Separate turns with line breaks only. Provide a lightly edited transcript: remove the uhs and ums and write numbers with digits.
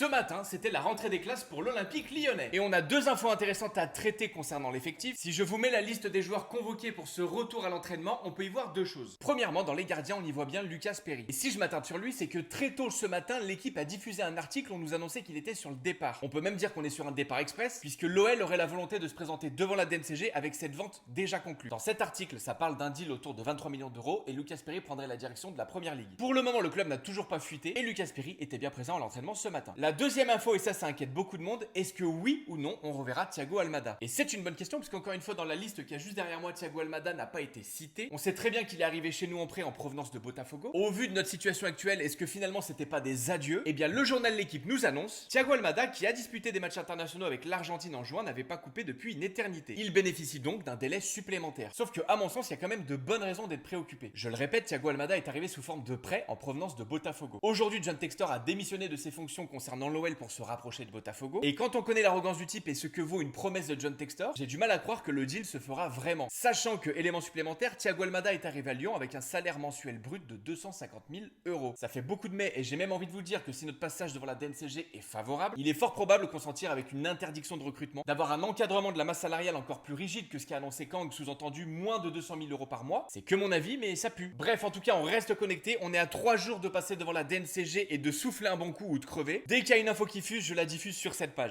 Ce matin, c'était la rentrée des classes pour l'Olympique lyonnais. Et on a deux infos intéressantes à traiter concernant l'effectif. Si je vous mets la liste des joueurs convoqués pour ce retour à l'entraînement, on peut y voir deux choses. Premièrement, dans les gardiens, on y voit bien Lucas Perry. Et si je m'attarde sur lui, c'est que très tôt ce matin, l'équipe a diffusé un article où on nous annonçait qu'il était sur le départ. On peut même dire qu'on est sur un départ express, puisque l'OL aurait la volonté de se présenter devant la DNCG avec cette vente déjà conclue. Dans cet article, ça parle d'un deal autour de 23 millions d'euros et Lucas Perry prendrait la direction de la première ligue. Pour le moment, le club n'a toujours pas fuité et Lucas Perry était bien présent à l'entraînement ce matin. La deuxième info, et ça inquiète beaucoup de monde, est-ce que oui ou non on reverra Thiago Almada? Et c'est une bonne question, parce qu'encore une fois, dans la liste qui a juste derrière moi, Thiago Almada n'a pas été cité. On sait très bien qu'il est arrivé chez nous en prêt en provenance de Botafogo. Au vu de notre situation actuelle, est-ce que finalement c'était pas des adieux? Eh bien, le journal L'équipe nous annonce Thiago Almada, qui a disputé des matchs internationaux avec l'Argentine en juin, n'avait pas coupé depuis une éternité. Il bénéficie donc d'un délai supplémentaire. Sauf que, à mon sens, il y a quand même de bonnes raisons d'être préoccupé. Je le répète, Thiago Almada est arrivé sous forme de prêt en provenance de Botafogo. Aujourd'hui, John Textor a démissionné de ses fonctions concernant l'OL pour se rapprocher de Botafogo. Et quand on connaît l'arrogance du type et ce que vaut une promesse de John Textor, j'ai du mal à croire que le deal se fera vraiment. Sachant que, élément supplémentaire, Thiago Almada est arrivé à Lyon avec un salaire mensuel brut de 250 000 euros. Ça fait beaucoup de mais, et j'ai même envie de vous dire que si notre passage devant la DNCG est favorable, il est fort probable qu'on s'en tire avec une interdiction de recrutement, d'avoir un encadrement de la masse salariale encore plus rigide que ce qu'a annoncé Kang, sous-entendu moins de 200 000 euros par mois. C'est que mon avis, mais ça pue. Bref, en tout cas, on reste connecté. On est à 3 jours de passer devant la DNCG et de souffler un bon coup ou de crever. Dès qu'il y a une info qui fuse, je la diffuse sur cette page.